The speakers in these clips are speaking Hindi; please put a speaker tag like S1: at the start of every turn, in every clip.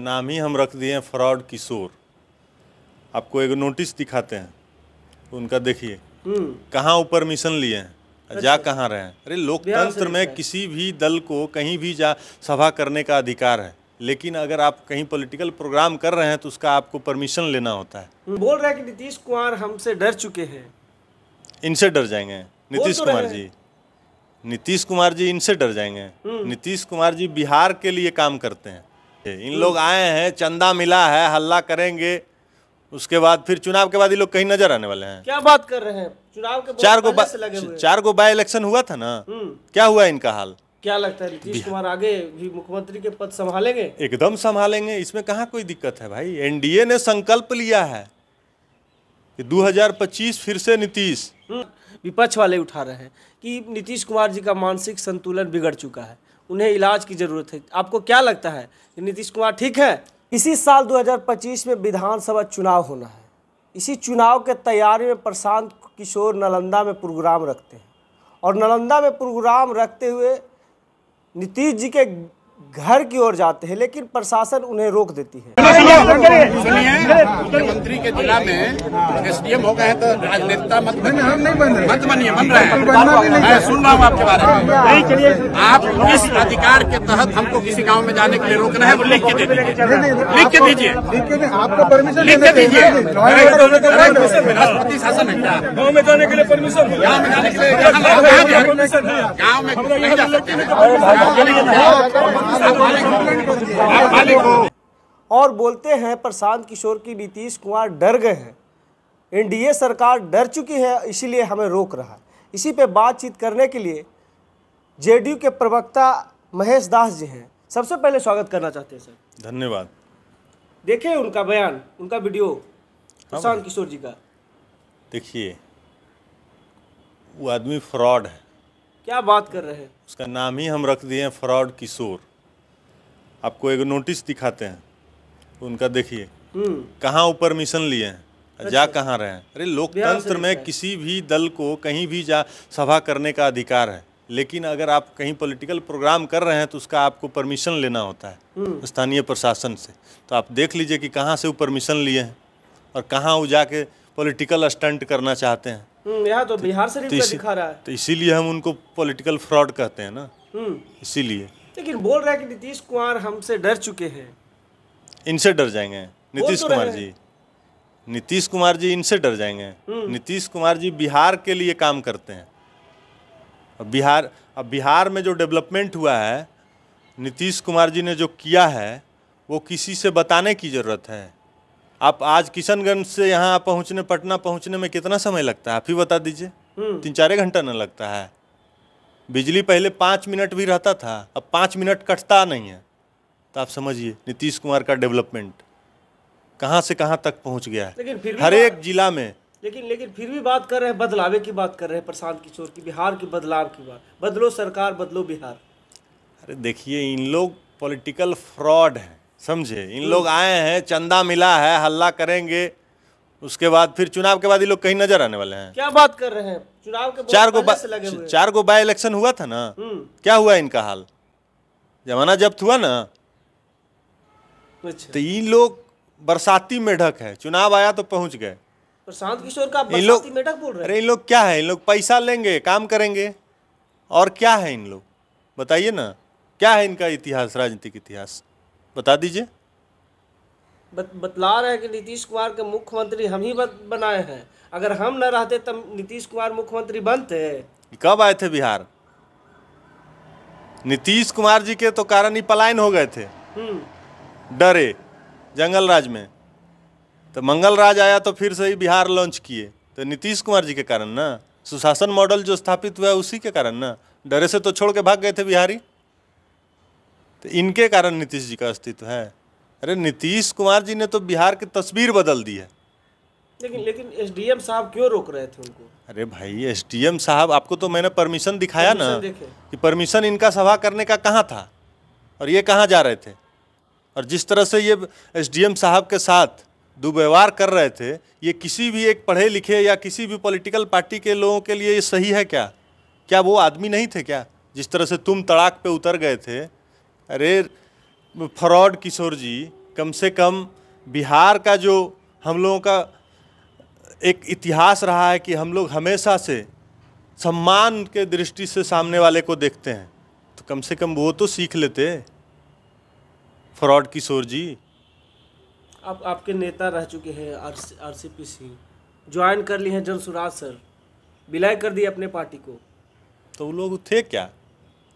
S1: नाम ही हम रख दिए हैं फ्रॉड किशोर। आपको एक नोटिस दिखाते हैं, उनका देखिए कहाँ वो परमिशन लिए हैं, जा कहाँ रहे हैं। अरे लोकतंत्र में किसी भी दल को कहीं भी जा सभा करने का अधिकार है, लेकिन अगर आप कहीं पॉलिटिकल प्रोग्राम कर रहे हैं तो उसका आपको परमिशन लेना होता है।
S2: बोल रहे हैं कि नीतीश कुमार हमसे डर चुके हैं।
S1: इनसे डर जाएंगे नीतीश कुमार जी? नीतीश कुमार जी इनसे डर जाएंगे? नीतीश कुमार जी बिहार के लिए काम करते हैं। इन लोग आए हैं, चंदा मिला है, हल्ला करेंगे, उसके बाद फिर चुनाव के बाद ये लोग कहीं नजर आने वाले हैं।
S2: क्या बात कर रहे हैं? चुनाव के
S1: चार गो बाय इलेक्शन हुआ था ना, क्या हुआ इनका हाल? क्या
S2: लगता है नीतीश कुमार आगे भी मुख्यमंत्री के पद संभालेंगे?
S1: एकदम संभालेंगे, इसमें कहाँ कोई दिक्कत है भाई। एनडीए ने संकल्प लिया है कि 2025 फिर से नीतीश।
S2: विपक्ष वाले उठा रहे हैं कि नीतीश कुमार जी का मानसिक संतुलन बिगड़ चुका है, उन्हें इलाज की जरूरत है। आपको क्या लगता है कि नीतीश कुमार ठीक है? इसी साल 2025 में विधानसभा चुनाव होना है। इसी चुनाव के तैयारी में प्रशांत किशोर नालंदा में प्रोग्राम रखते हैं और नालंदा में प्रोग्राम रखते हुए नीतीश जी के घर की ओर जाते हैं, लेकिन प्रशासन उन्हें रोक देती है।
S3: मुख्यमंत्री के जिला में एसडीएम हो गए हैं तो राजनेता मत बनिए, बन रहे हैं। मैं सुन रहा हूँ आपके बारे में। आप किस अधिकार के तहत हमको किसी गांव में जाने के लिए रोक रहे हैं, वो लिख के दे दीजिए, लिख के दीजिए, आपको परमिशन लिख के दीजिए। राष्ट्रपति शासन है क्या? गाँव में जाने के लिए परमिशन? गाँव में जाने के लिए गाँव में नहीं जा सकते।
S2: और बोलते हैं प्रशांत किशोर की नीतीश कुमार डर गए हैं, एनडीए सरकार डर चुकी है, इसीलिए हमें रोक रहा है। इसी पे बातचीत करने के लिए जेडीयू के प्रवक्ता महेश दास जी हैं। सबसे पहले स्वागत करना चाहते हैं सर।
S1: धन्यवाद।
S2: देखिए उनका बयान, उनका वीडियो प्रशांत किशोर जी का।
S1: देखिए वो आदमी फ्रॉड है।
S2: क्या बात कर रहे हैं?
S1: उसका नाम ही हम रख दिए हैं फ्रॉड किशोर। आपको एक नोटिस दिखाते हैं, उनका देखिए कहाँ वो परमिशन लिए हैं, जा कहाँ रहे हैं। अरे लोकतंत्र में किसी भी दल को कहीं भी जा सभा करने का अधिकार है, लेकिन अगर आप कहीं पॉलिटिकल प्रोग्राम कर रहे हैं तो उसका आपको परमिशन लेना होता है स्थानीय प्रशासन से। तो आप देख लीजिए कि कहाँ से वो परमिशन लिए हैं और कहाँ वो जाके पॉलिटिकल स्टंट करना चाहते हैं।
S2: यहाँ तो बिहार से दिखा रहा है।
S1: तो इसीलिए हम उनको पॉलिटिकल फ्रॉड कहते हैं ना, इसीलिए।
S2: लेकिन बोल रहे हैं कि नीतीश कुमार हमसे डर चुके हैं।
S1: इनसे डर जाएंगे नीतीश कुमार जी? नीतीश कुमार जी इनसे डर जाएंगे? नीतीश कुमार जी बिहार के लिए काम करते हैं। अब बिहार में जो डेवलपमेंट हुआ है, नीतीश कुमार जी ने जो किया है, वो किसी से बताने की ज़रूरत है। आप आज किशनगंज से यहाँ पहुँचने, पटना पहुँचने में कितना समय लगता है, आप ही बता दीजिए। 3-4 घंटा न लगता है। बिजली पहले 5 मिनट भी रहता था, अब 5 मिनट कटता नहीं है। तो आप समझिए नीतीश कुमार का डेवलपमेंट कहाँ से कहाँ तक पहुँच गया है, हर एक जिला में।
S2: लेकिन फिर भी बात कर रहे हैं, बदलावे की बात कर रहे हैं प्रशांत किशोर की, बिहार की बदलाव की बात। बदलो सरकार, बदलो बिहार।
S1: अरे देखिए इन लोग पॉलिटिकल फ्रॉड हैं, समझे। इन लोग आए हैं, चंदा मिला है, हल्ला करेंगे, उसके बाद फिर चुनाव के बाद ये लोग कहीं नजर आने वाले हैं।
S2: क्या बात कर रहे हैं? चुनाव के
S1: चार गो बाय इलेक्शन हुआ था ना, क्या हुआ इनका हाल? जमाना जब्त हुआ ना, तो इन लोग बरसाती मेढक है, चुनाव आया तो पहुंच गए।
S2: प्रशांत किशोर का बरसाती मेढक बोल रहे हैं?
S1: अरे इन लोग क्या है, इन लोग पैसा लेंगे, काम करेंगे, और क्या है इन लोग? बताइए ना, क्या है इनका इतिहास, राजनीतिक इतिहास बता दीजिए।
S2: बतला रहे हैं कि नीतीश कुमार के मुख्यमंत्री हम ही बनाए हैं, अगर हम न रहते तब नीतीश कुमार मुख्यमंत्री बनते।
S1: कब आए थे बिहार? नीतीश कुमार जी के तो कारण ही पलायन हो गए थे, डरे जंगल राज में। तो मंगल राज आया तो फिर से ही बिहार लॉन्च किए, तो नीतीश कुमार जी के कारण ना। सुशासन मॉडल जो स्थापित हुआ है उसी के कारण ना। डरे से तो छोड़ के भाग गए थे बिहारी, तो इनके कारण नीतीश जी का अस्तित्व है। अरे नीतीश कुमार जी ने तो बिहार की तस्वीर बदल दी है।
S2: लेकिन एसडीएम साहब क्यों रोक रहे थे उनको?
S1: अरे भाई एसडीएम साहब, आपको तो मैंने परमिशन दिखाया ना कि परमिशन इनका सभा करने का कहाँ था और ये कहाँ जा रहे थे। और जिस तरह से ये एसडीएम साहब के साथ दुर्व्यवहार कर रहे थे, ये किसी भी एक पढ़े लिखे या किसी भी पॉलिटिकल पार्टी के लोगों के लिए ये सही है क्या? क्या वो आदमी नहीं थे क्या? जिस तरह से तुम तड़ाक पे उतर गए थे। अरे फ्रॉड किशोर जी, कम से कम बिहार का जो हम लोगों का एक इतिहास रहा है कि हम लोग हमेशा से सम्मान के दृष्टि से सामने वाले को देखते हैं, तो कम से कम वो तो सीख लेते फ्रॉड किशोर जी।
S2: आपके नेता रह चुके हैं आरसीपी सिंह, ज्वाइन कर लिए हैं जनसुराज सर, विलय कर दिए अपने पार्टी को,
S1: तो वो लोग थे क्या?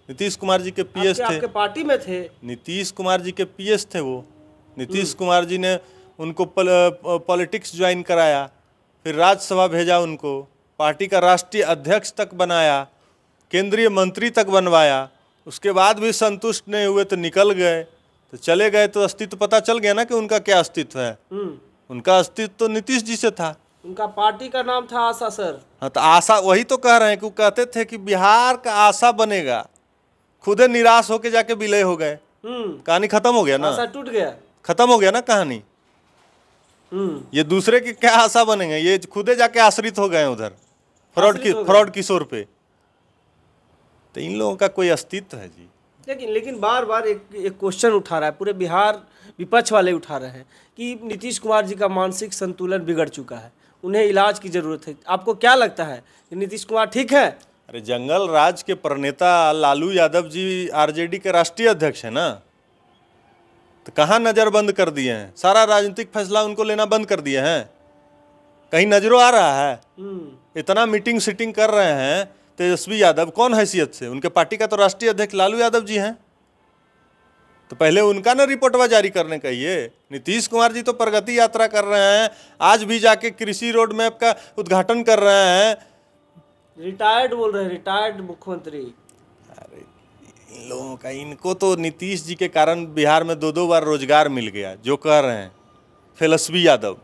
S1: नीतीश कुमार जी के पीएस थे।
S2: आपके पार्टी में थे।
S1: नीतीश कुमार जी के पीएस थे वो। नीतीश कुमार जी ने उनको पॉलिटिक्स ज्वाइन कराया, फिर राज्यसभा भेजा, उनको पार्टी का राष्ट्रीय अध्यक्ष तक बनाया, केंद्रीय मंत्री तक बनवाया। उसके बाद भी संतुष्ट नहीं हुए तो निकल गए। तो चले गए तो अस्तित्व पता चल गया ना कि उनका क्या अस्तित्व है। उनका अस्तित्व तो नीतीश जी से था।
S2: उनका पार्टी का नाम था आशा सर।
S1: हाँ, तो आशा, वही तो कह रहे हैं कि वो कहते थे कि बिहार का आशा बनेगा, खुदे निराश होके जाके विलय हो गए। कहानी खत्म हो गया ना,
S2: आशा टूट गया,
S1: खत्म हो गया ना कहानी। ये दूसरे की क्या आशा बनेंगे, ये खुदे जाके आश्रित हो गए उधर फ्रॉड किशोर पे। तो इन लोगों का कोई अस्तित्व है जी।
S2: लेकिन बार बार एक क्वेश्चन उठा रहा है, पूरे बिहार विपक्ष वाले उठा रहे हैं कि नीतीश कुमार जी का मानसिक संतुलन बिगड़ चुका है, उन्हें इलाज की जरूरत है। आपको क्या लगता है कि नीतीश कुमार ठीक है?
S1: अरे जंगल राज के प्रणेता लालू यादव जी आरजेडी के राष्ट्रीय अध्यक्ष है ना, तो कहाँ नज़र बंद कर दिए हैं? सारा राजनीतिक फैसला उनको लेना बंद कर दिए हैं। कहीं नजरों आ रहा है? इतना मीटिंग सीटिंग कर रहे हैं तेजस्वी यादव, कौन हैसियत से? उनके पार्टी का तो राष्ट्रीय अध्यक्ष लालू यादव जी हैं। तो पहले उनका ना रिपोर्टवा जारी करने कहिए। नीतीश कुमार जी तो प्रगति यात्रा कर रहे हैं, आज भी जाके कृषि रोड मैप का उद्घाटन कर रहे हैं।
S2: रिटायर्ड बोल रहे हैं, रिटायर्ड मुख्यमंत्री।
S1: अरे इन लोगों का, इनको तो नीतीश जी के कारण बिहार में 2-2 बार रोजगार मिल गया। जो कह रहे हैं फेलस्वी यादव,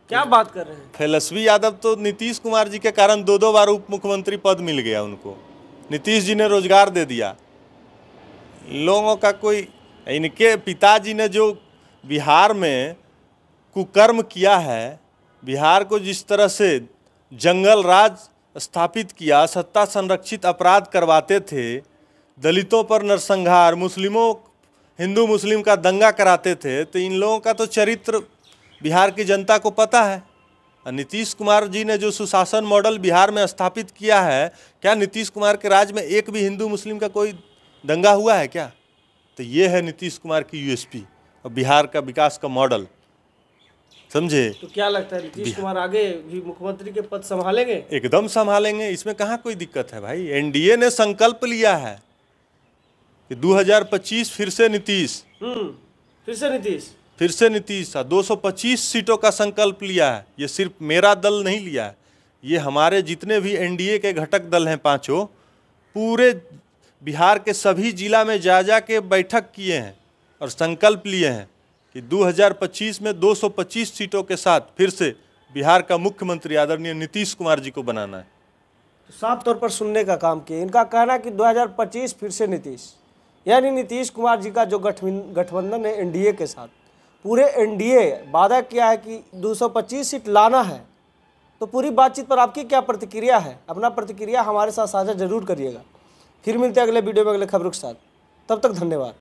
S2: क्या बात कर रहे हैं?
S1: फेलस्वी यादव तो नीतीश कुमार जी के कारण 2-2 बार उप मुख्यमंत्री पद मिल गया उनको। नीतीश जी ने रोजगार दे दिया। लोगों का कोई, इनके पिताजी ने जो बिहार में कुकर्म किया है, बिहार को जिस तरह से जंगल राज स्थापित किया, सत्ता संरक्षित अपराध करवाते थे, दलितों पर नरसंहार, मुस्लिमों, हिंदू मुस्लिम का दंगा कराते थे, तो इन लोगों का तो चरित्र बिहार की जनता को पता है। नीतीश कुमार जी ने जो सुशासन मॉडल बिहार में स्थापित किया है, क्या नीतीश कुमार के राज में एक भी हिंदू मुस्लिम का कोई दंगा हुआ है क्या? तो ये है नीतीश कुमार की यूएसपी और बिहार का विकास का मॉडल, समझे?
S2: तो क्या लगता है नीतीश कुमार आगे भी मुख्यमंत्री के पद संभालेंगे?
S1: एकदम संभालेंगे, इसमें कहाँ कोई दिक्कत है भाई। एनडीए ने संकल्प लिया है कि 2025 फिर से नीतीश, फिर से नीतीश 225 सीटों का संकल्प लिया है। ये सिर्फ मेरा दल नहीं लिया है, ये हमारे जितने भी एनडीए के घटक दल हैं पांचों, पूरे बिहार के सभी जिला में जा के बैठक किए हैं और संकल्प लिए हैं कि 2025 में 225 सीटों के साथ फिर से बिहार का मुख्यमंत्री आदरणीय नीतीश कुमार जी को बनाना है।
S2: तो साफ तौर पर सुनने का काम किए। इनका कहना कि 2025 फिर से नीतीश, यानी नीतीश कुमार जी का जो गठबंधन है एनडीए के साथ, पूरे एनडीए वादा किया है कि 225 सीट लाना है। तो पूरी बातचीत पर आपकी क्या प्रतिक्रिया है? अपना प्रतिक्रिया हमारे साथ साझा जरूर करिएगा। फिर मिलते हैं अगले वीडियो में अगले खबरों के साथ। तब तक धन्यवाद।